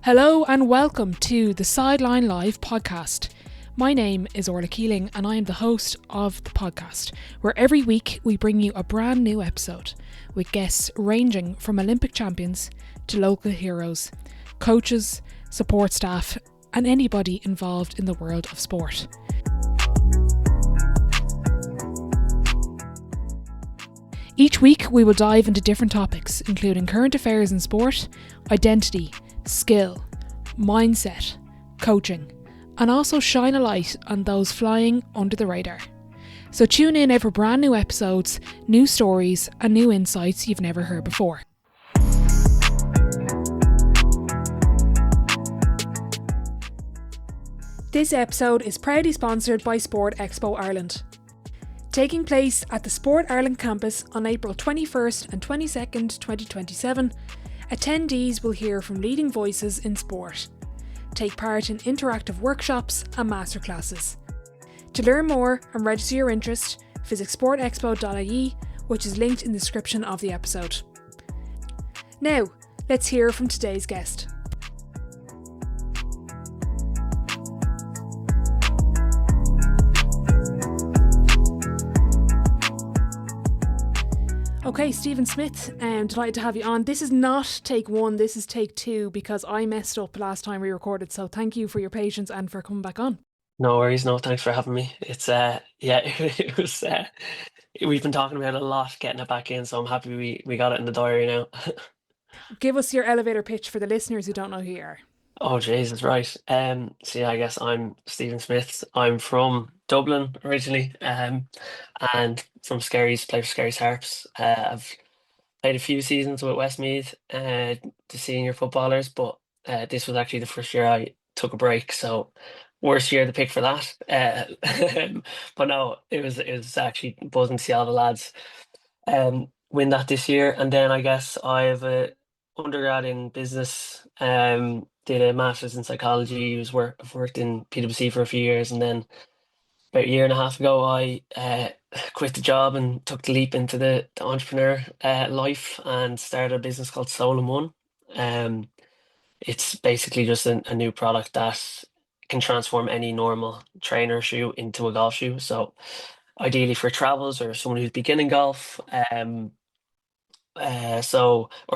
Hello and welcome to the Sideline Live podcast. My name is Orla Keeling and I am the host of the podcast, where every week we bring you a brand new episode with guests ranging from Olympic champions to local heroes, coaches, support staff, and anybody involved in the world of sport. Each week we will dive into different topics, including current affairs in sport, identity, skill, mindset, coaching, and also shine a light on those flying under the radar. So tune in for brand new episodes, new stories, and new insights you've never heard before. This episode is proudly sponsored by Sport Expo Ireland. Taking place at the Sport Ireland campus on April 21st and 22nd, 2027, attendees will hear from leading voices in sport, take part in interactive workshops and masterclasses. To learn more and register your interest, visit sportexpo.ie, which is linked in the description of the episode. Now, let's hear from today's guest. Okay, Stephen Smith, delighted to have you on. This is not take one, this is take two, because I messed up last time we recorded, so thank you for your patience and for coming back on. No worries, no, thanks for having me. It's it was we've been talking about it a lot, getting it back in, so I'm happy we got it in the diary now. Give us your elevator pitch for the listeners who don't know who you are. Oh Jesus, right. So yeah, I guess I'm Stephen Smith. I'm from Dublin originally, and from Skerries, play for Skerries Harps. I've played a few seasons with Westmeath, the senior footballers, but this was actually the first year I took a break, so worst year to pick for that. But no, it was actually buzzing to see all the lads win that this year. And then I guess I have a undergrad in business, did a master's in psychology, I've worked in PwC for a few years, and then about a year and a half ago I quit the job and took the leap into the entrepreneur life and started a business called Soul in One. Um, it's basically just a new product that can transform any normal trainer shoe into a golf shoe. So ideally for travels or someone who's beginning golf, or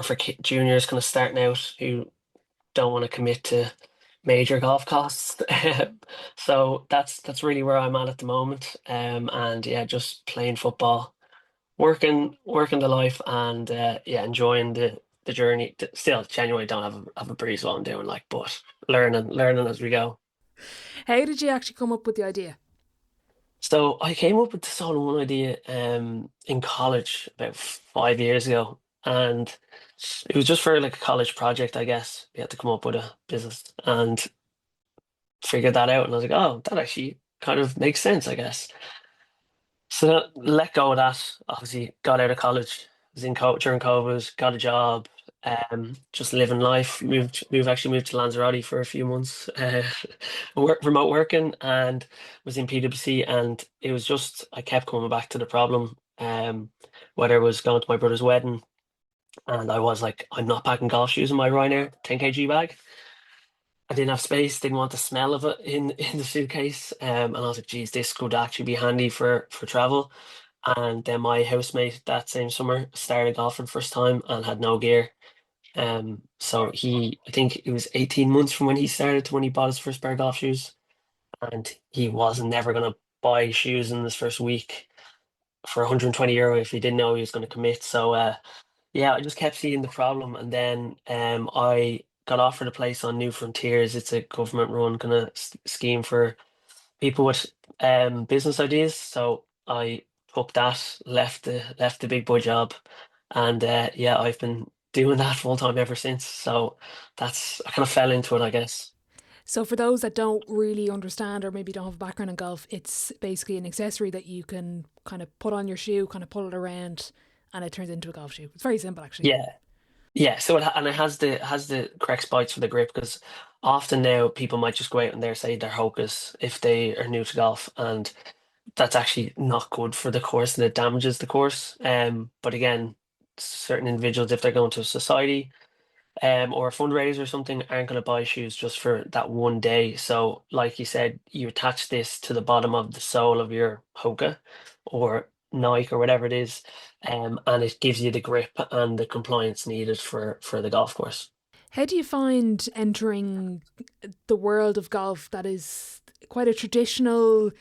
for juniors kind of starting out who don't want to commit to major golf costs. So that's really where I'm at the moment. And yeah, just playing football, working the life, and yeah, enjoying the journey. Still, genuinely don't have a breeze what I'm doing, like, but learning as we go. How did you actually come up with the idea? So I came up with the Solid One idea in college about 5 years ago, and it was just for like a college project, I guess. We had to come up with a business and figured that out, and I was like, oh, that actually kind of makes sense, I guess. So let go of that. Obviously, got out of college, was in during COVID, got a job, just living life. Moved to Lanzarote for a few months, remote working, and was in PwC. And it was just I kept coming back to the problem. Whether it was going to my brother's wedding, and I was like, I'm not packing golf shoes in my Ryanair 10 kg bag. I didn't have space, didn't want the smell of it in the suitcase. And I was like, geez, this could actually be handy for travel. And then my housemate that same summer started golfing first time and had no gear. So I think it was 18 months from when he started to when he bought his first pair of golf shoes. And he wasn't never going to buy shoes in his first week for €120 if he didn't know he was going to commit. So yeah, I just kept seeing the problem. And then I got offered a place on New Frontiers. It's a government run kind of scheme for people with business ideas. So I took that, left the big boy job, and yeah, I've been doing that full time ever since. So that's I kind of fell into it, I guess. So for those that don't really understand or maybe don't have a background in golf, it's basically an accessory that you can kind of put on your shoe, kind of pull it around, and it turns into a golf shoe. It's very simple, actually. Yeah, yeah. So and it has the correct spikes for the grip because often now people might just go out and they say they're hocus if they are new to golf, and that's actually not good for the course and it damages the course. But again, certain individuals, if they're going to a society, or a fundraiser or something aren't going to buy shoes just for that one day. So, like you said, you attach this to the bottom of the sole of your Hoka or Nike or whatever it is, and it gives you the grip and the compliance needed for the golf course. How do you find entering the world of golf that is quite a traditional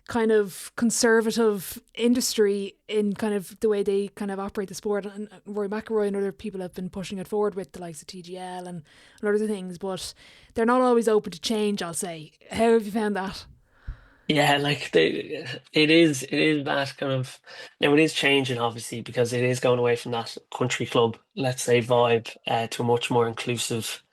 kind of conservative industry in kind of the way they kind of operate the sport? And Rory McIlroy and other people have been pushing it forward with the likes of TGL and other things, but they're not always open to change, I'll say. How have you found that? Yeah, like it is that kind of now it is changing obviously because it is going away from that country club, let's say, vibe to a much more inclusive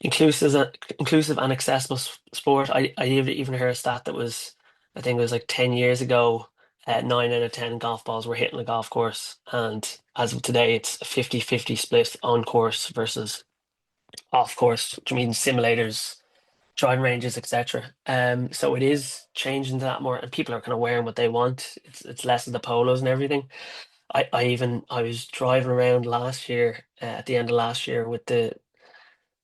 and accessible sport. I even heard a stat that was, I think it was like 10 years ago, 9 out of 10 golf balls were hitting the golf course, and as of today, it's a 50-50 split on course versus off course, which means simulators, driving ranges, etc. So it is changing to that more, and people are kind of wearing what they want. It's less of the polos and everything. I was driving around last year, at the end of last year, with the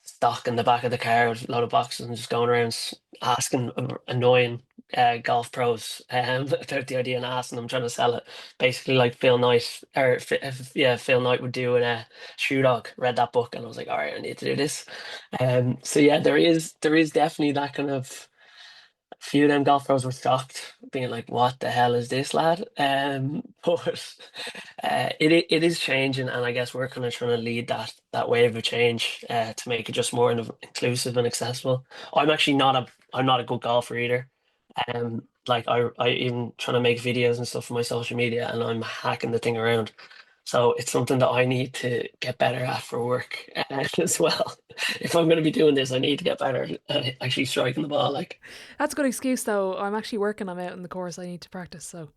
stock in the back of the car with a load of boxes and just going around asking annoying golf pros about the idea and asking them, trying to sell it. Basically, like Phil Knight, or yeah, Phil Knight would do in a Shoe Dog. Read that book and I was like, all right, I need to do this. So yeah, there is definitely that kind of few of them golf pros were shocked, being like, "What the hell is this, lad?" But it is changing, and I guess we're kind of trying to lead that wave of change to make it just more inclusive and accessible. I'm not a good golfer either. Like I even trying to make videos and stuff for my social media, and I'm hacking the thing around. So it's something that I need to get better at for work as well. If I'm going to be doing this, I need to get better at actually striking the ball. Like, That's a good excuse, though. I'm actually working. I'm out in the course. I need to practice. So,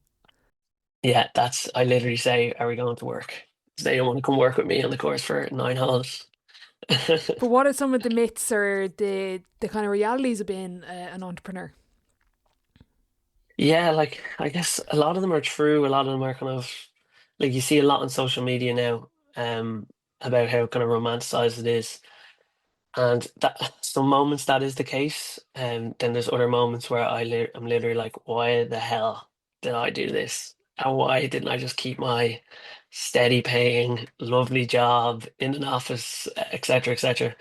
yeah, I literally say, are we going to work? 'Cause they don't want to come work with me on the course for 9 holes. but what are some of the myths or the kind of realities of being an entrepreneur? Yeah, like I guess a lot of them are true. A lot of them are kind of like you see a lot on social media now, about how kind of romanticized it is. And that some moments that is the case, and then there's other moments where I'm literally like, why the hell did I do this? And why didn't I just keep my steady paying, lovely job in an office, etc., etc.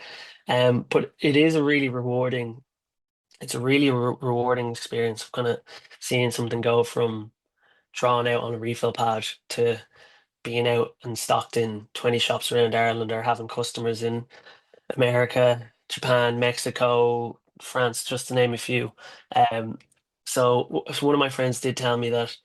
But it is a really rewarding. It's a really rewarding experience of kind of seeing something go from drawn out on a refill pad to being out and stocked in 20 shops around Ireland or having customers in America, Japan, Mexico, France, just to name a few. Um, so one of my friends did tell me that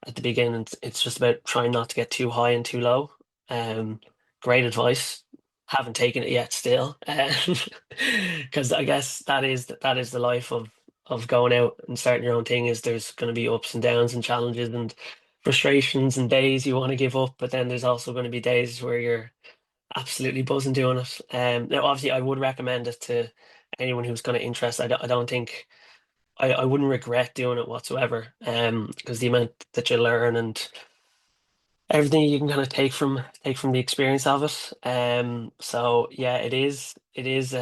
at the beginning it's just about trying not to get too high and too low. Um, Great advice. Haven't taken it yet still, because I guess that is the life of going out and starting your own thing. Is there's going to be ups and downs and challenges and frustrations and days you want to give up, but then there's also going to be days where you're absolutely buzzing doing it. Now, obviously, I would recommend it to anyone who's kind of interested. I don't think I wouldn't regret doing it whatsoever. Because the amount that you learn and everything you can kind of take from the experience of it. So yeah, it is. There's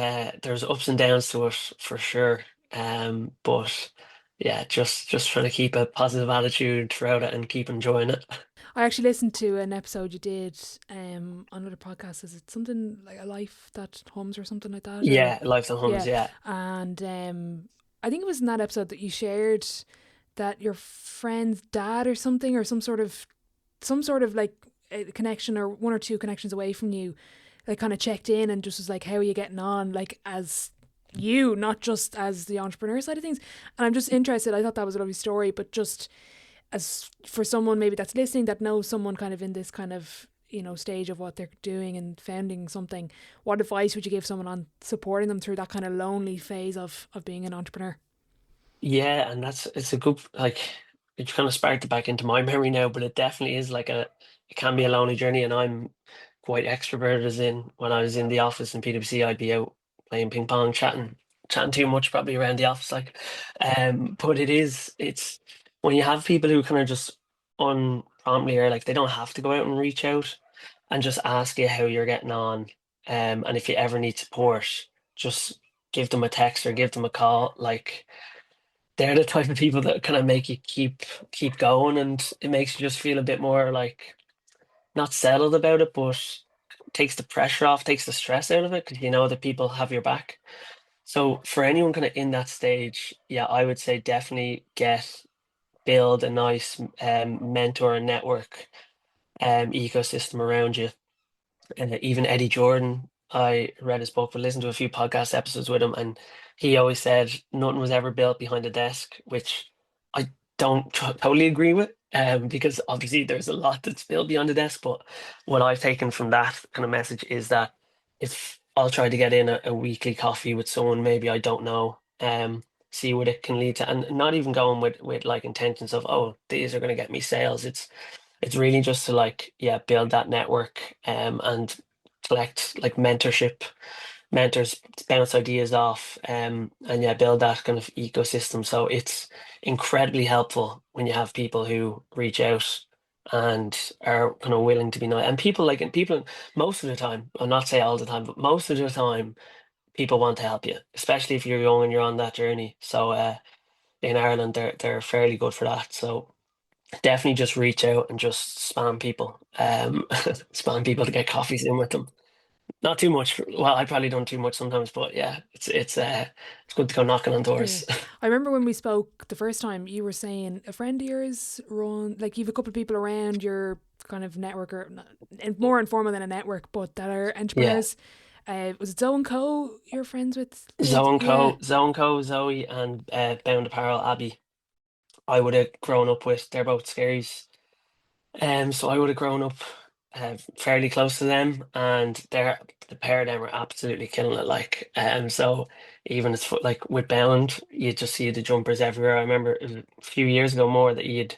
ups and downs to it for sure. But yeah, just trying to keep a positive attitude throughout it and keep enjoying it. I actually listened to an episode you did on another podcast. Is it something like A Life That Hums or something like that? Or Yeah, life that hums. yeah, Yeah, and I think it was in that episode that you shared that your friend's dad or something, or some sort of like a connection or one or two connections away from you, like kind of checked in and just was like, "How are you getting on?" Like as you, not just as the entrepreneur side of things. And I'm just interested. I thought that was a lovely story, but just as for someone maybe that's listening that knows someone kind of in this kind of stage of what they're doing and founding something, what advice would you give someone on supporting them through that kind of lonely phase of being an entrepreneur? yeah, and it's a good like it kind of sparked it back into my memory now, but it definitely is like it can be a lonely journey, and I'm quite extroverted as in when I was in the office in PwC, I'd be out playing ping pong, chatting too much probably around the office, like, but it's when you have people who kind of just unpromptly are like they don't have to go out and reach out and just ask you how you're getting on. And if you ever need support, just give them a text or give them a call. Like they're the type of people that kind of make you keep going, and it makes you just feel a bit more like not settled about it, but takes the pressure off, takes the stress out of it because you know that people have your back. So for anyone kind of in that stage, yeah, I would say definitely build a nice mentor and network ecosystem around you. And even Eddie Jordan, I read his book, but listened to a few podcast episodes with him, and he always said nothing was ever built behind a desk, which I don't totally agree with, because obviously there's a lot that's built beyond the desk. But what I've taken from that kind of message is that if I'll try to get in a weekly coffee with someone maybe I don't know, see what it can lead to, and not even going with like intentions of, oh, these are going to get me sales. It's really just to like, yeah, build that network and collect like mentors bounce ideas off and yeah, build that kind of ecosystem. So it's incredibly helpful when you have people who reach out and are kind of willing to be nice. And people most of the time, I'll not say all the time, but most of the time people want to help you, especially if you're young and you're on that journey. So in Ireland they're fairly good for that. So definitely just reach out and just spam people. Spam people to get coffees in with them. Not too much. Well, I probably don't too much sometimes, but yeah, it's good to go knocking on Yeah. doors. I remember when we spoke the first time, you were saying a friend of yours run, like you've a couple of people around your kind of network, or more informal than a network, but that are Yeah. entrepreneurs. Was it Zoe and Co you're friends with? Yeah. Zoe, and Bound Apparel, Abby. I would have grown up with. They're both scaries. So I would have grown up fairly close to them, and the pair of them are absolutely killing it. Like, so even it's like with Bound, you just see the jumpers everywhere. I remember it was a few years ago more that you'd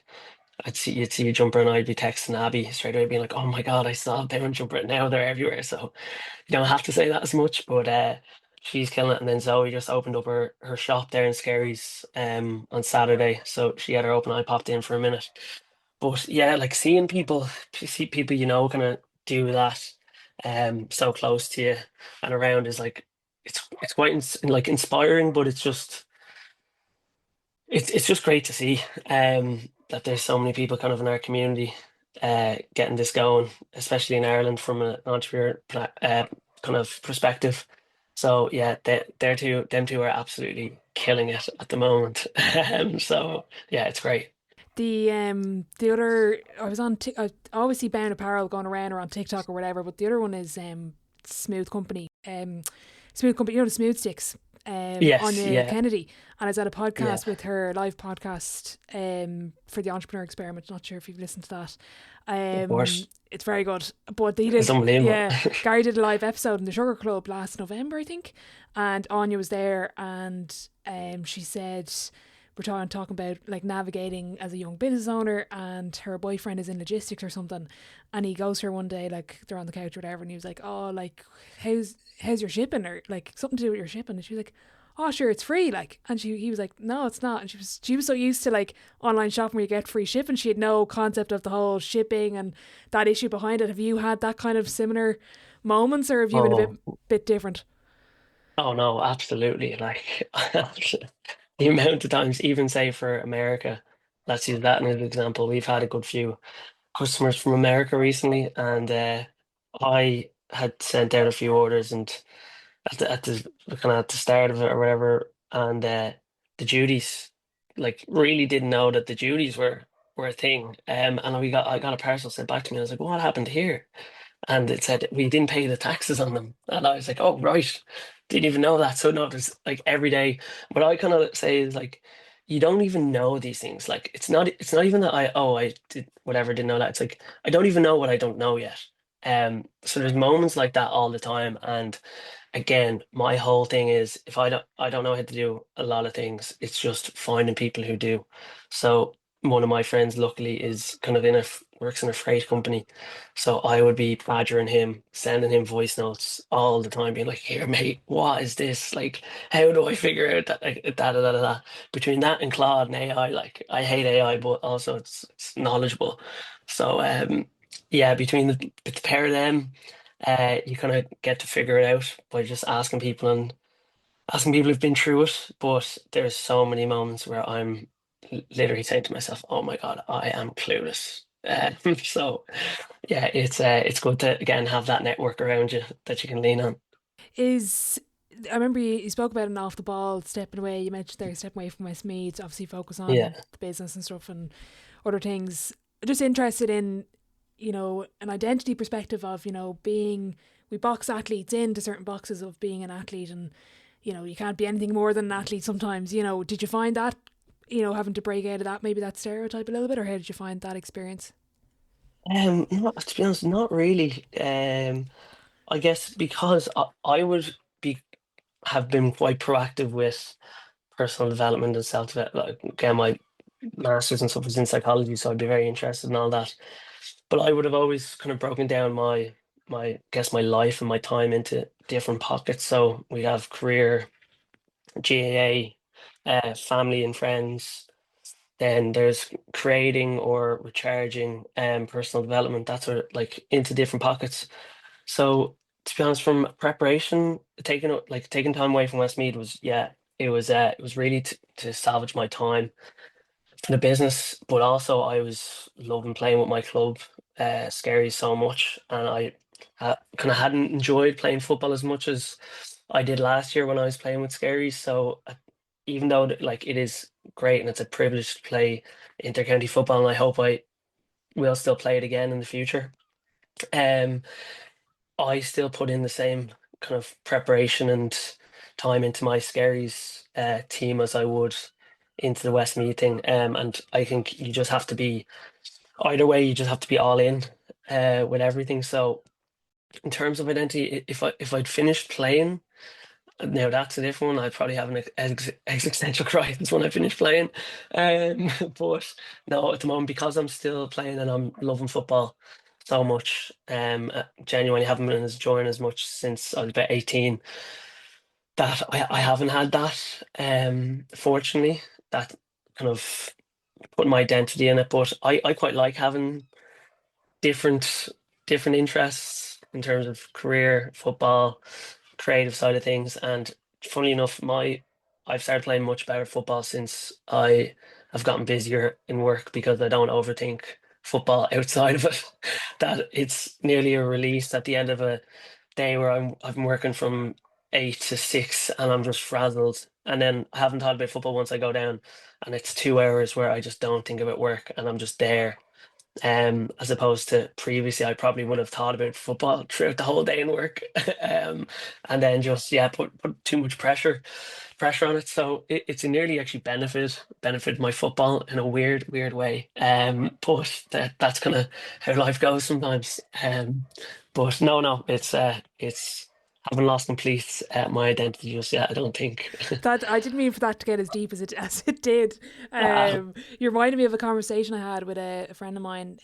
see a jumper, and I'd be texting Abby straight away, being like, "Oh my God, I saw a Bound jumper! Now they're everywhere." So you don't have to say that as much, but she's killing it. And then Zoe just opened up her shop there in Scaries on Saturday, so she had her open. I popped in for a minute. But yeah, like seeing people, see people kind of do that, so close to you and around is like it's quite like inspiring, but it's just great to see that there's so many people kind of in our community getting this going, especially in Ireland from an entrepreneur kind of perspective. So yeah, them two are absolutely killing it at the moment. So yeah, it's great. The other, I was on I always see Bound Apparel going around or on TikTok or whatever, but the other one is Smooth Company. Smooth Company, you know, the Smooth Sticks. Yes, Anya yeah, Kennedy, and I was at a yeah, podcast with her, live podcast for the Entrepreneur Experiment. Not sure if you've listened to that. of course. It's very good. But they It's did, unbelievable. yeah. Gary did a live episode in the Sugar Club last November, I think, and Anya was there, and she said we're talking about like navigating as a young business owner, and her boyfriend is in logistics or something, and he goes to her one day, like they're on the couch or whatever, and he was like, oh, like how's your shipping, or like something to do with your shipping, and she was like, oh sure, it's free, like, and he was like, no, it's not, and she was so used to like online shopping where you get free shipping, she had no concept of the whole shipping and that issue behind it. Have you had that kind of similar moments, or have you been a Oh, bit different? oh no, absolutely. Like the amount of times, even say for America, let's use that as an example. We've had a good few customers from America recently, and I had sent out a few orders, and at the kind of at the start of it or whatever, and the duties like really didn't know that the duties were a thing. And I got a parcel sent back to me. I was like, what happened here? And it said we didn't pay the taxes on them, and I was like, oh right, didn't even know that. So no, there's like every day. What I kind of say is like, you don't even know these things. Like it's not even that I did whatever, didn't know that. It's like I don't even know what I don't know yet. So there's moments like that all the time. And again, my whole thing is if I don't know how to do a lot of things, it's just finding people who do. So one of my friends luckily is kind of works in a freight company. So I would be badgering him, sending him voice notes all the time, being like, here, mate, what is this? Like, how do I figure out that like, da. Between that and Claude and AI, like I hate AI, but also it's knowledgeable. So yeah, between the pair of them. You kind of get to figure it out by just asking people who've been through it. But there's so many moments where I'm literally saying to myself, "Oh my God, I am clueless." So yeah, it's good to again have that network around you that you can lean on. Is I remember you spoke about an off the ball stepping away. You mentioned there stepping away from Westmead to obviously focus Yeah. on the business and stuff and other things. Just interested in, an identity perspective of, being we box athletes into certain boxes of being an athlete and, you can't be anything more than an athlete sometimes. Did you find that, having to break out of that, maybe that stereotype a little bit, or how did you find that experience? Not, to be honest, not really. I guess because I would be have been quite proactive with personal development and self development. Like, again, my master's and stuff was in psychology, so I'd be very interested in all that. But I would have always kind of broken down my guess my life and my time into different pockets. So we have career, GAA, family and friends. Then there's creating or recharging, personal development. That's sort of like into different pockets. So to be honest, from preparation, taking time away from Westmead was, yeah, it was really to salvage my time for the business, but also I was loving playing with my club, Scary, so much, and I kind of hadn't enjoyed playing football as much as I did last year when I was playing with Scary. So even though like it is great and it's a privilege to play intercounty football, and I hope I will still play it again in the future. Um, I still put in the same kind of preparation and time into my Scaries team as I would into the Westmeath thing. And I think you just have to be either way. You just have to be all in with everything. So in terms of identity, if I'd finished playing, now that's a different one. I'd probably have an existential crisis when I finish playing. Um, but no, at the moment, because I'm still playing and I'm loving football so much, genuinely haven't been enjoying as much since I was about 18, that I haven't had that. Fortunately, that kind of put my identity in it. But I quite like having different different interests in terms of career, football, creative side of things. And funny enough, my I've started playing much better football since I have gotten busier in work because I don't overthink football outside of it. That it's nearly a release at the end of a day where I've been working from 8 to 6 and I'm just frazzled. And then I haven't thought about football once I go down, and it's 2 hours where I just don't think about work and I'm just there. As opposed to previously, I probably would have thought about football throughout the whole day in work, um, and then just yeah, put too much pressure on it. So it's a nearly actually benefit my football in a weird way. But that's kind of how life goes sometimes. But no, it's haven't lost complete my identity just yet. I don't think. That I didn't mean for that to get as deep as it as it did. Ah, You reminded me of a conversation I had with a friend of mine.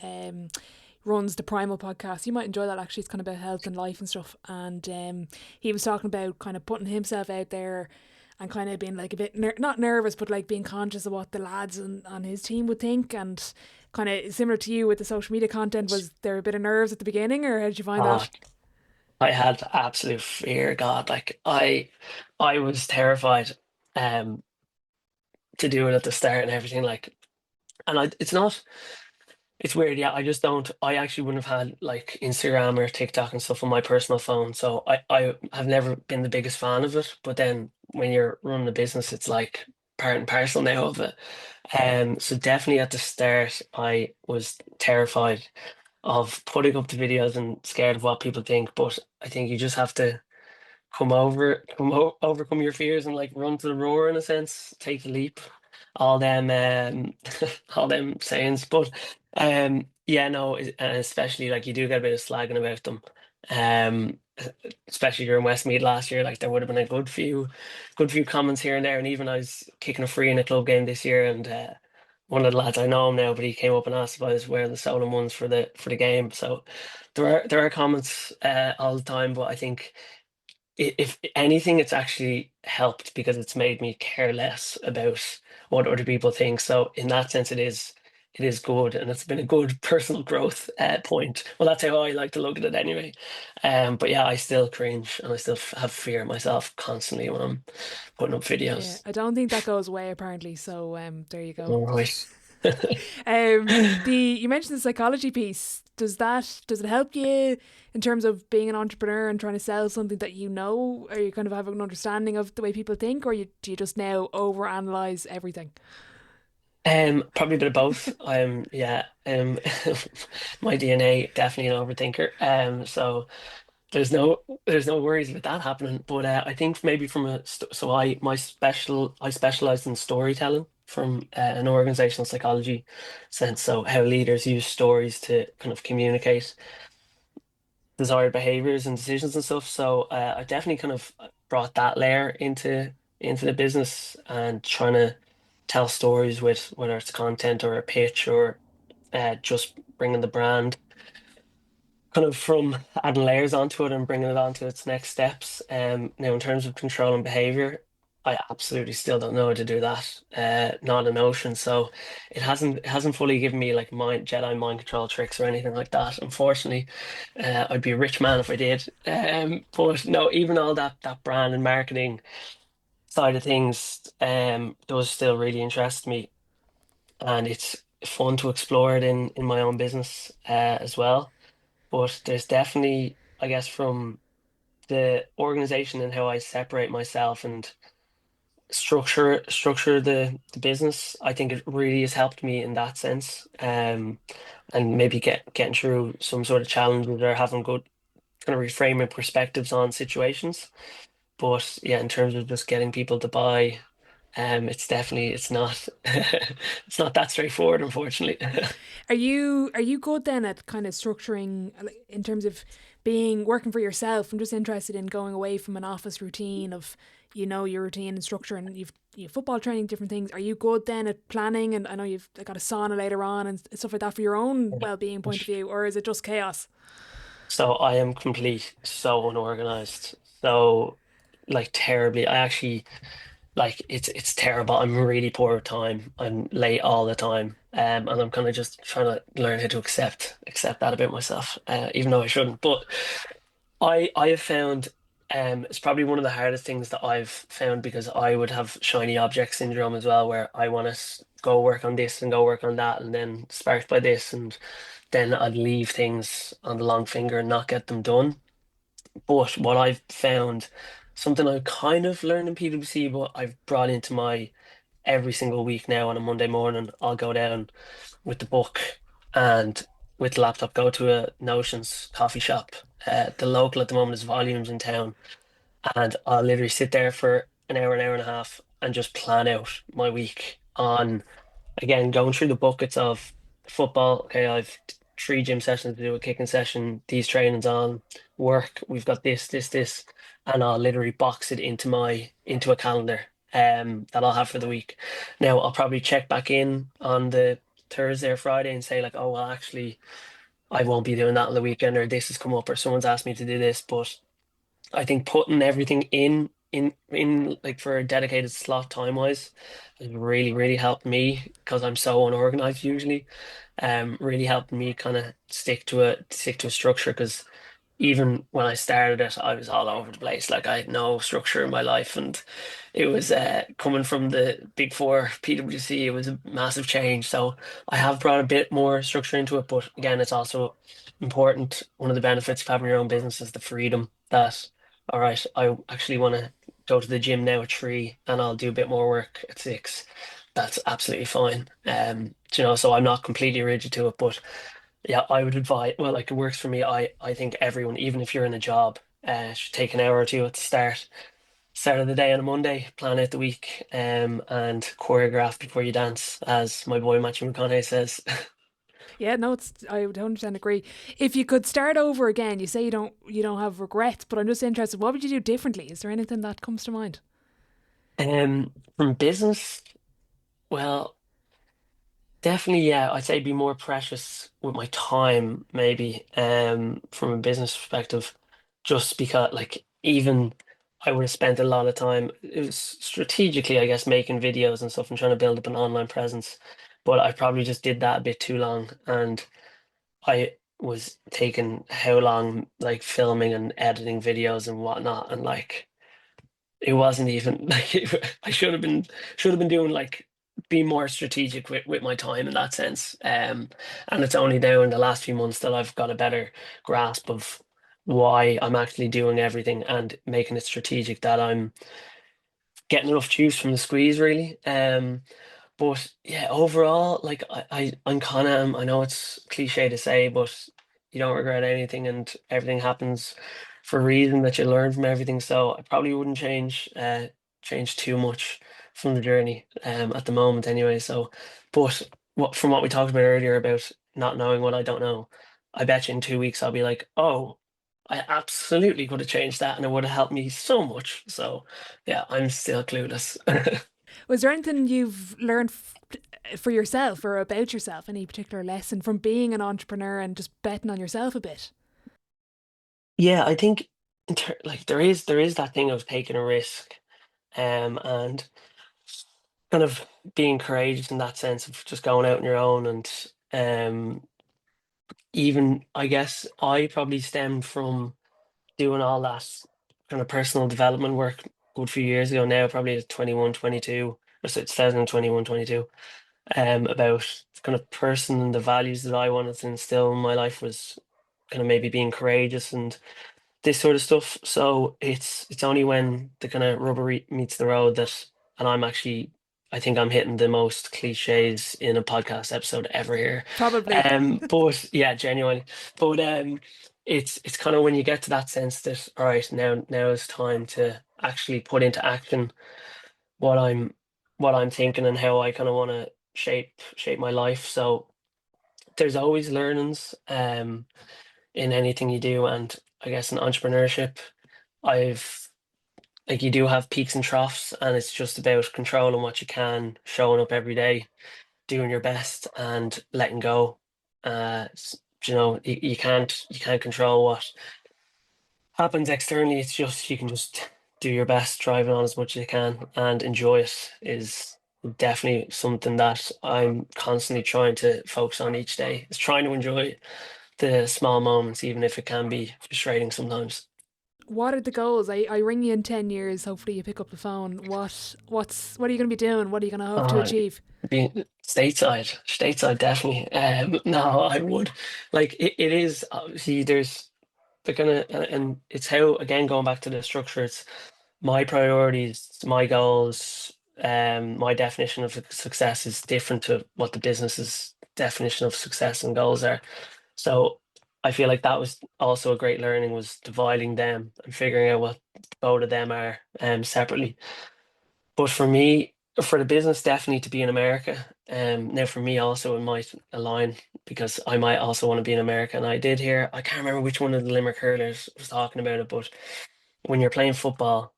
Runs the Primal podcast. You might enjoy that actually. It's kind of about health and life and stuff. And he was talking about kind of putting himself out there and kind of being like a bit not nervous, but like being conscious of what the lads on his team would think. And kind of similar to you with the social media content, was there a bit of nerves at the beginning, or how did you find ah, that? I had absolute fear, God. Like I was terrified um to do it at the start and everything. Like, and it's not. It's weird, yeah. I just don't. I actually wouldn't have had like Instagram or TikTok and stuff on my personal phone, so I have never been the biggest fan of it. But then when you're running a business, it's like part and parcel now of it. So definitely at the start, I was terrified of putting up the videos and scared of what people think. But I think you just have to overcome your fears and like run to the roar in a sense, take the leap, all them all them sayings. But yeah, no, and especially like you do get a bit of slagging about them. um Especially during Westmead last year, like there would have been a good few comments here and there. And even I was kicking a free in a club game this year, and one of the lads, I know him now, but he came up and asked if I was wearing the stolen ones for the game. So there are comments all the time, but I think if anything, it's actually helped because it's made me care less about what other people think. So in that sense, it is. it is good, and it's been a good personal growth point. Well, that's how I like to look at it anyway. But yeah, I still cringe and I still have fear myself constantly when I'm putting up Yeah, videos. I don't think that goes away apparently. So there you go. All right. The you mentioned the psychology piece. Does it help you in terms of being an entrepreneur and trying to sell something that you know, or you kind of have an understanding of the way people think, or do you just now overanalyze everything? Probably a bit of both. Yeah, my DNA definitely an overthinker. So there's no worries about that happening. But I think maybe from so I specialize in storytelling from an organizational psychology sense. So how leaders use stories to kind of communicate desired behaviors and decisions and stuff. So I definitely kind of brought that layer into the business and trying to tell stories with whether it's content or a pitch or just bringing the brand kind of from adding layers onto it and bringing it on to its next steps. Now, in terms of controlling behavior, I absolutely still don't know how to do that. Not a notion. So it hasn't fully given me like mind Jedi mind control tricks or anything like that. Unfortunately, I'd be a rich man if I did. But no, even all that brand and marketing side of things, does still really interest me, and it's fun to explore it in my own business as well. But there's definitely, I guess, from the organization and how I separate myself and structure the business, I think it really has helped me in that sense. And maybe getting through some sort of challenges or having good kind of reframing perspectives on situations. But yeah, in terms of just getting people to buy, it's not it's not that straightforward, unfortunately. Are you good then at kind of structuring like, in terms of being working for yourself? I'm just interested in going away from an office routine of your routine and structure, and you've football training, different things. Are you good then at planning? And I know you've got a sauna later on and stuff like that for your own well being point of view, or is it just chaos? So I am so unorganized, so like terribly. I actually like it's terrible. I'm really poor at time. I'm late all the time, and I'm kind of just trying to learn how to accept that about myself, even though I shouldn't. But I have found it's probably one of the hardest things that I've found because I would have shiny object syndrome as well, where I want to go work on this and go work on that, and then sparked by this, and then I'd leave things on the long finger and not get them done. But what I've found, something I kind of learned in PwC, but I've brought into my every single week now on a Monday morning, I'll go down with the book and with the laptop, go to a Notions coffee shop. The local at the moment is Volumes in town, and I'll literally sit there for an hour and a half, and just plan out my week on again, going through the buckets of football. Okay, I've three gym sessions to do, a kicking session, these trainings on work. We've got this, and I'll literally box it into a calendar that I'll have for the week. Now I'll probably check back in on the Thursday or Friday and say like, oh well, actually I won't be doing that on the weekend, or this has come up, or someone's asked me to do this, but I think putting everything in like for a dedicated slot time wise has really helped me because I'm so unorganized usually. Really helped me kind of stick to a structure because even when I started it, I was all over the place. Like I had no structure in my life, and it was coming from the big four PwC. It was a massive change. So I have brought a bit more structure into it, but again, it's also important. One of the benefits of having your own business is the freedom that, all right, I actually want to go to the gym now at 3, and I'll do a bit more work at 6. That's absolutely fine. So I'm not completely rigid to it, but yeah, I would advise, well, like it works for me. I think everyone, even if you're in a job, should take an hour or two at the start of the day on a Monday, plan out the week, and choreograph before you dance, as my boy Matthew McConaughey says. Yeah, no, it's I would 100% agree. If you could start over again, you say you don't have regrets, but I'm just interested. What would you do differently? Is there anything that comes to mind? From business, well, definitely, yeah, I'd say be more precious with my time, maybe, from a business perspective, just because, like, even I would have spent a lot of time, it was strategically, I guess, making videos and stuff and trying to build up an online presence. but I probably just did that a bit too long, and I was taking how long like filming and editing videos and whatnot, and like it wasn't even like I should have been doing like be more strategic with my time in that sense. And it's only now in the last few months that I've got a better grasp of why I'm actually doing everything and making it strategic, that I'm getting enough juice from the squeeze really. But yeah, overall, like I'm kind of, I know it's cliche to say, but you don't regret anything, and everything happens for a reason, that you learn from everything. So I probably wouldn't change too much from the journey at the moment anyway. So, but from what we talked about earlier about not knowing what I don't know, I bet you in 2 weeks I'll be like, oh, I absolutely could have changed that, and it would have helped me so much. So yeah, I'm still clueless. Was there anything you've learned for yourself or about yourself, any particular lesson from being an entrepreneur and just betting on yourself a bit? Yeah, I think like there is that thing of taking a risk, and kind of being courageous in that sense of just going out on your own, and um even I guess I probably stemmed from doing all that kind of personal development work a good few years ago now, probably at 21, 22, or so 2021, 22, about kind of person and the values that I wanted to instill in my life was kind of maybe being courageous and this sort of stuff. So it's only when the kind of rubber meets the road that, and I think I'm hitting the most cliches in a podcast episode ever here. Probably. But yeah, genuinely. But it's kind of when you get to that sense that all right, now is time to actually put into action what I'm thinking and how I kind of want to shape my life. So there's always learnings in anything you do, and I guess in entrepreneurship. I've like you do have peaks and troughs, and it's just about controlling what you can, showing up every day, doing your best, and letting go. You can't control what happens externally. It's just you can just do your best, driving on as much as you can, and enjoy it is definitely something that I'm constantly trying to focus on each day. Is trying to enjoy the small moments, even if it can be frustrating sometimes. What are the goals? I ring you in 10 years, hopefully you pick up the phone. What are you going to be doing? What are you going to hope to Uh, achieve? being stateside definitely. No, I would like it is obviously there's the kind of, and it's how, again, going back to the structure, it's my priorities, my goals, my definition of success is different to what the business's definition of success and goals are. So I feel like that was also a great learning, was dividing them and figuring out what both of them are separately. But for me, for the business, definitely to be in America. Now for me also it might align because I might also want to be in America. And I did hear, I can't remember which one of the Limerick hurlers was talking about it, but when you're playing football,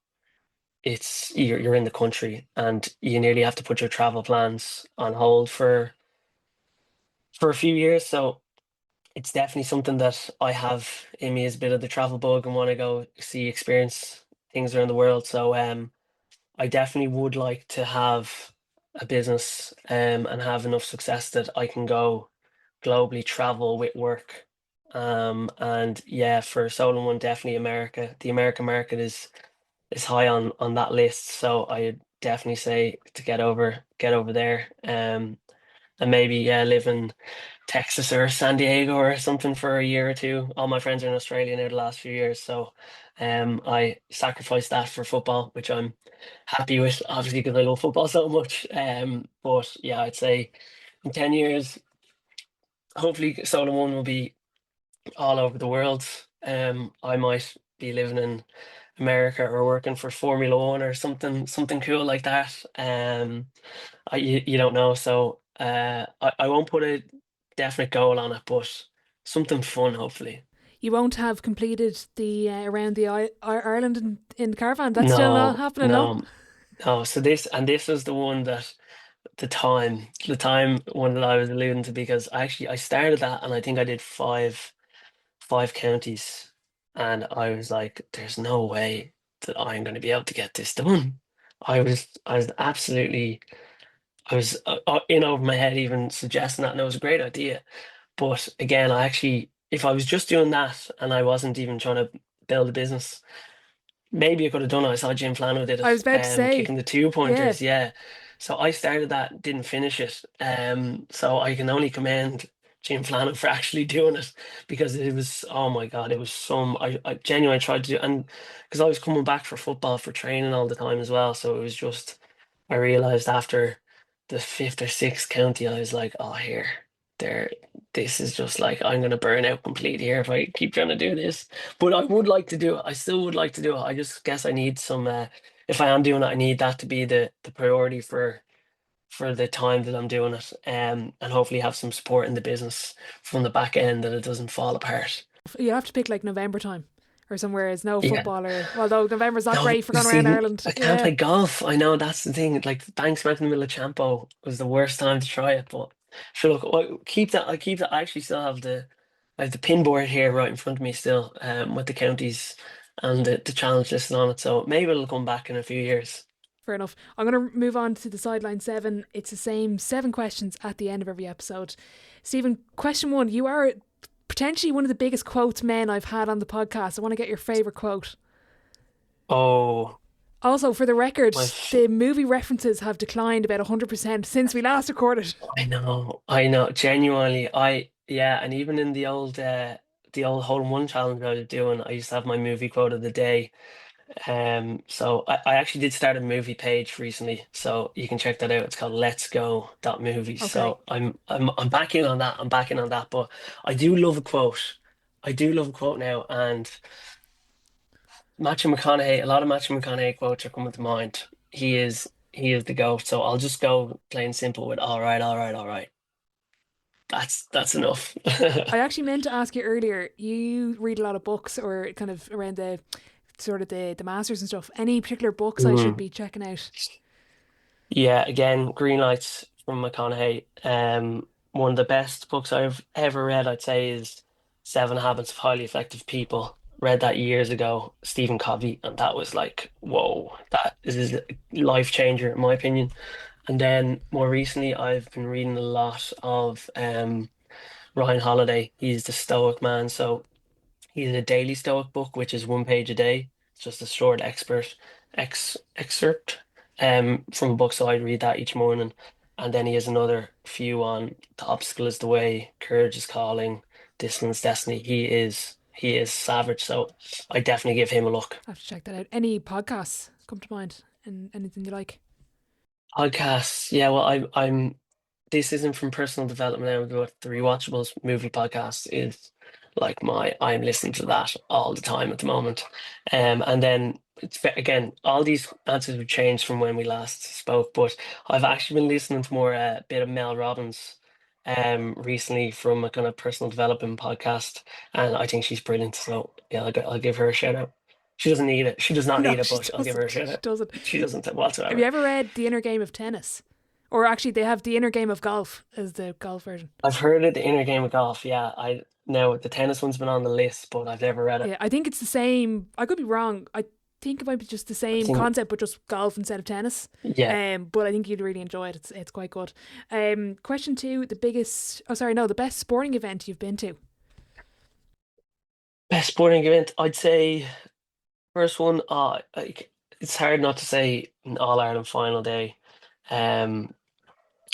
you're in the country and you nearly have to put your travel plans on hold for a few years. So it's definitely something that I have in me, as a bit of the travel bug, and want to go see, experience things around the world. So I definitely would like to have a business and have enough success that I can go globally, travel with work. And yeah, for Solo One, definitely America. The American market is high on that list. So I definitely say to get over there. And maybe yeah, live in Texas or San Diego or something for a year or two. All my friends are in Australia now the last few years, so I sacrificed that for football, which I'm happy with, obviously because I love football so much. But yeah, I'd say in 10 years, hopefully Solo One will be all over the world. I might be living in America or working for Formula One or something cool like that. You don't know, so I won't put a definite goal on it, but something fun, hopefully. You won't have completed the around the Ireland in the caravan. That's still not No, happening, no? no, no. So this was the one that the time one that I was alluding to, because I started that and I think I did five counties, and I was like, there's no way that I'm going to be able to get this done. I was absolutely I was in over my head even suggesting that, and it was a great idea. But again, I actually, if I was just doing that and I wasn't even trying to build a business, maybe I could have done it. I saw Jim Flano did I was it, about to say, kicking the two yeah, pointers. Yeah. So I started that, didn't finish it. So I can only commend Jim Flano for actually doing it because it was, oh my God, it was some, I genuinely tried to do, and because I was coming back for football for training all the time as well. So it was just, I realized after the fifth or sixth county, I was like, oh, here, there, this is just like, I'm going to burn out completely here if I keep trying to do this. But I would like to do it. I still would like to do it. I just guess I need some, if I am doing it, I need that to be the priority for the time that I'm doing it. And hopefully have some support in the business from the back end that it doesn't fall apart. you have to pick like November time or somewhere. It's no Yeah. football, or although November's not No, great for going around see, Ireland. I can't Yeah, play golf. I know that's the thing. Like the Banks met in the middle of Champo was the worst time to try it. But sure, look, keep that. I keep that. I actually still have I have the pin board here right in front of me still, with the counties and the challenge listed on it. So maybe it'll come back in a few years. fair enough. I'm going to move on to the sideline seven. It's the same seven questions at the end of every episode. Stephen, question one: you are potentially one of the biggest quotes men I've had on the podcast. I want to get your favorite quote. Oh, Also, for the record, my, f the movie references have declined about 100% since we last recorded. I know. Genuinely, yeah, and even in the old hole in one challenge I was doing, I used to have my movie quote of the day. So I actually did start a movie page recently, so you can check that out. It's called Let's Go Movies. Okay. So I'm backing on that. I'm backing on that. But I do love a quote. I do love a quote now, and Matthew McConaughey. A lot of Matthew McConaughey quotes are coming to mind. He is the GOAT. So I'll just go plain simple with all right, all right, all right. That's enough. I actually meant to ask you earlier, you read a lot of books or kind of around the sort of the masters and stuff. Any particular books I should Mm. be checking out? Yeah, again, Green Lights from McConaughey. One of the best books I've ever read, I'd say, is Seven Habits of Highly Effective People. Read that years ago, Stephen Covey, and that was like, whoa, that is a life changer in my opinion. And then more recently, I've been reading a lot of Ryan Holiday. He's the Stoic man, so he's a daily Stoic book, which is one page a day. It's just a short excerpt from a book. So I read that each morning. And then he has another few on The Obstacle is the Way, Courage is Calling, Discipline's Destiny. He is savage. So I definitely give him a look. I have to check that out. Any podcasts come to mind? And anything you like? Podcasts, yeah, well I'm this isn't from personal development now, but the Rewatchables movie podcast is like I'm listening to that all the time at the moment. And then again, all these answers have changed from when we last spoke, but I've actually been listening to more a bit of Mel Robbins recently from a kind of personal development podcast, and I think she's brilliant. So yeah, I'll give her a shout out. She doesn't need it. She does not No, need it, she but I'll give her a doesn't. shout She out. doesn't. She doesn't Have you whatsoever. ever read The Inner Game of Tennis? Or actually, they have The Inner Game of Golf as the golf version. I've heard of the inner game of golf. Yeah, I know the tennis one's been on the list, but I've never read it. Yeah, I think it's the same. I could be wrong. I think it might be just the I same think, concept, but just golf instead of tennis. yeah, But I think you'd really enjoy it. It's quite good. Question two: the biggest. Oh, sorry, no, the best sporting event you've been to. best sporting event. I'd say first one. Like it's hard not to say an All Ireland final day, um,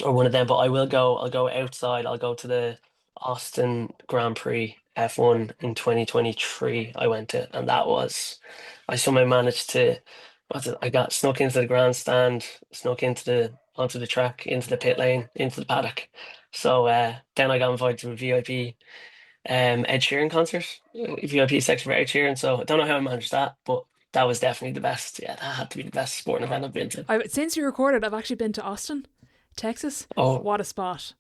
or one of them. But I will go. I'll go outside. I'll go to the Austin Grand Prix F1 in 2023. I went to, and that was. I somehow managed to. What's it? I got snuck into the grandstand, snuck into the onto the track, into the pit lane, into the paddock. So then I got invited to a VIP Ed Sheeran concert, VIP section for Ed Sheeran. So I don't know how I managed that, but that was definitely the best. Yeah, that had to be the best sporting event I've been to. Since we recorded, I've actually been to Austin, Texas. Oh, What a spot!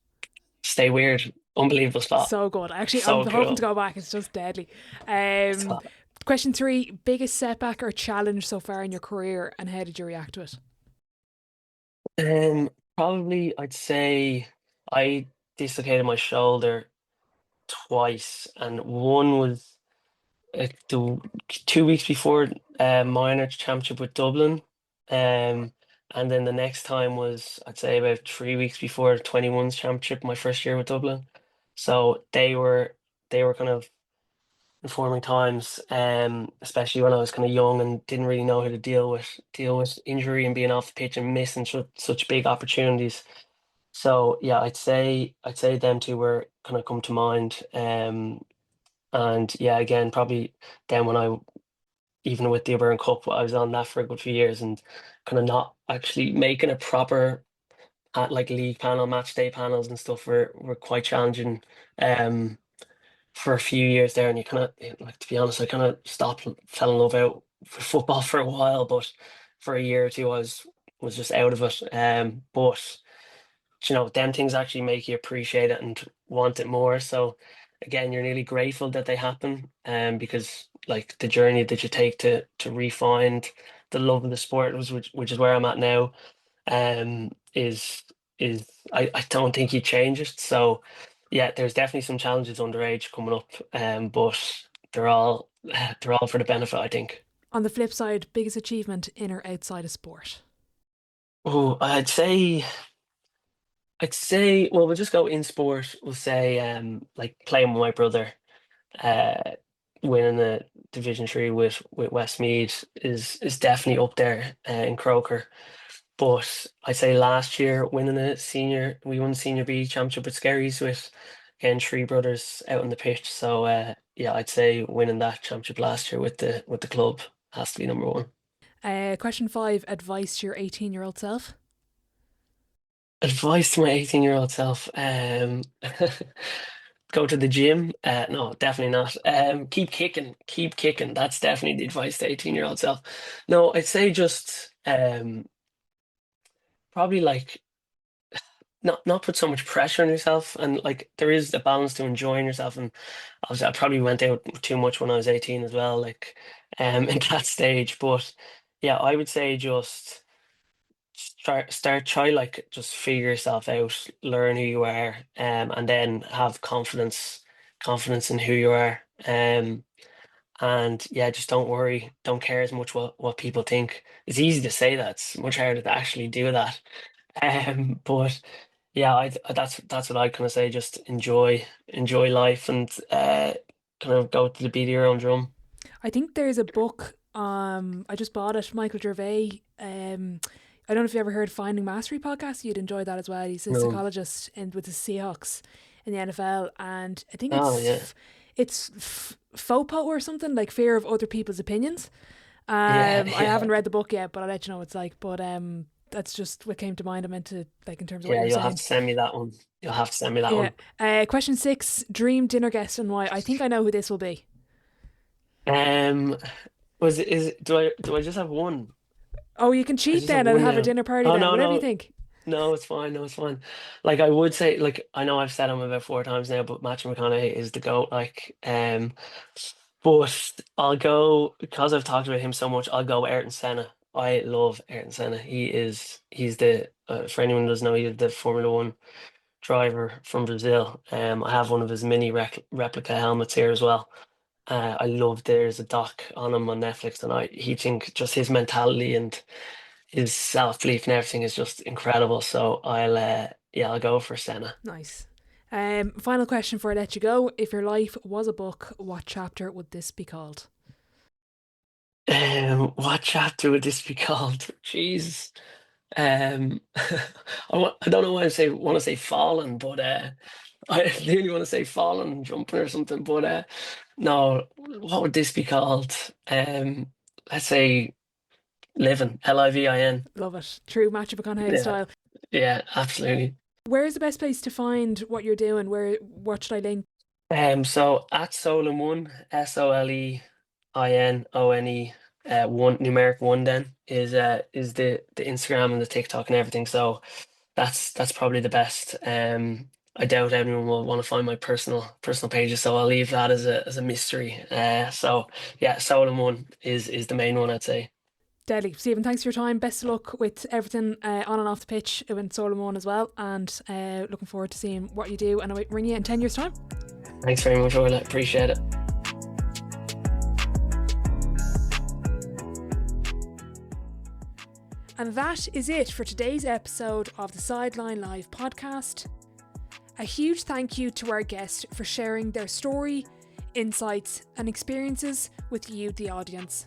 stay weird, unbelievable spot, So good. I'm so hoping to cool. go back. It's just deadly. Um, So, question three: biggest setback or challenge so far in your career, and how did you react to it? um, probably I'd say I dislocated my shoulder twice, and one was the 2 weeks before minor championship with Dublin. And then the next time was, I'd say, about 3 weeks before the 21s championship, my first year with Dublin. So they were kind of informing times, especially when I was kind of young and didn't really know how to deal with injury and being off the pitch and missing such big opportunities. So yeah, I'd say them two were kind of come to mind. And yeah, again, probably then when I even with the Iberan Cup, I was on that for a good few years and kind of not actually making a proper like league panel, match day panels and stuff were quite challenging. Um, for a few years there, and you kind of like to be honest, I kind of stopped, fell in love out with football for a while, but for a year or two, I was just out of it. But them things actually make you appreciate it and want it more. So again, you're nearly grateful that they happen, because like the journey that you take to refine the love of the sport was which is where I'm at now, is I don't think you change it. So yeah, there's definitely some challenges underage coming up, but they're all they're all for the benefit, I think. On the flip side, biggest achievement in or outside of sport? Oh, I'd say well, we'll just go in sport. We'll say like playing with my brother, uh winning the Division 3 with Westmeath is definitely up there in Croker. But I'd say last year we won the senior B championship with Skerries with again three brothers out on the pitch. So yeah, I'd say winning that championship last year with the club has to be number one. Question 5, advice to your 18-year-old self? Advice to my 18-year-old self: go to the gym. No, definitely not. Keep kicking, keep kicking. That's definitely the advice to 18-year-old self. No, I'd say just probably like not put so much pressure on yourself, and like there is a balance to enjoying yourself. And obviously I probably went out too much when I was 18 as well, like in that stage. But yeah, I would say just try like just figure yourself out, learn who you are, and then have confidence in who you are. And yeah, just don't worry, don't care as much what people think. It's easy to say that, it's much harder to actually do that. But yeah, that's what I kind of say. Just enjoy life and kind of go to the beat of your own drum. I think there's a book. I just bought it. Michael Gervais. I don't know if you ever heard Finding Mastery podcast. You'd enjoy that as well. He's a No. psychologist in with the Seahawks in the NFL, and I think Oh yeah. it's FOPO or something like fear of other people's opinions. Yeah, I yeah. haven't read the book yet, but I'll let you know what it's like. But that's just what came to mind. I meant to like in terms of what Yeah, you were you'll have saying. to send me that one. You'll have to send me that Yeah. one. Question 6, dream dinner guest and why? I think I know who this will be. Um, was it is do I just have one? Oh, you can I cheat just have then and one have a now. dinner party Oh then, no, whatever you no, think. no, it's fine, no, it's fine. Like I would say, like I know I've said him about four times now, but Matthew McConaughey is the GOAT. Like, but I'll go because I've talked about him so much. I'll go Ayrton Senna. I love Ayrton Senna. He's the for anyone who doesn't know, he's the Formula One driver from Brazil. I have one of his mini replica helmets here as well. I love there's a doc on him on Netflix, and he think just his mentality and his self-belief and everything is just incredible. So I'll go for Senna. Nice. Final question before I let you go. If your life was a book, what chapter would this be called? What chapter would this be called? Jesus. I don't know why want to say fallen, but I really want to say fallen jumping or something. But no, what would this be called? Let's say living, Livin. Love it. True Matthew McConaughey Yeah, style. yeah, absolutely. Where's the best place to find what you're doing? What should I link? So at Solomon, SOLEINONE, one numeric one then is the Instagram and the TikTok and everything. So that's probably the best. I doubt anyone will want to find my personal pages, so I'll leave that as a mystery. So yeah, Solomon is the main one, I'd say. Deadly. Stephen, thanks for your time. Best of luck with everything on and off the pitch in Solomon as well. And looking forward to seeing what you do. And I'll ring you in 10 years' time. Thanks very much, Orla. Appreciate it. And that is it for today's episode of the Sideline Live podcast. A huge thank you to our guest for sharing their story, insights, and experiences with you, the audience.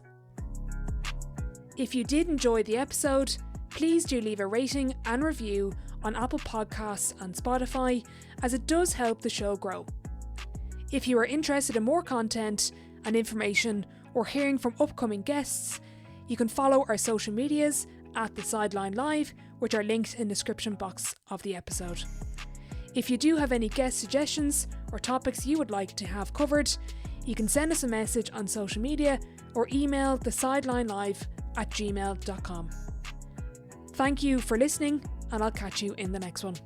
If you did enjoy the episode, please do leave a rating and review on Apple Podcasts and Spotify, as it does help the show grow. If you are interested in more content and information or hearing from upcoming guests, you can follow our social medias at The Sideline Live, which are linked in the description box of the episode. If you do have any guest suggestions or topics you would like to have covered, you can send us a message on social media or email thesidelinelive@gmail.com. Thank you for listening, and I'll catch you in the next one.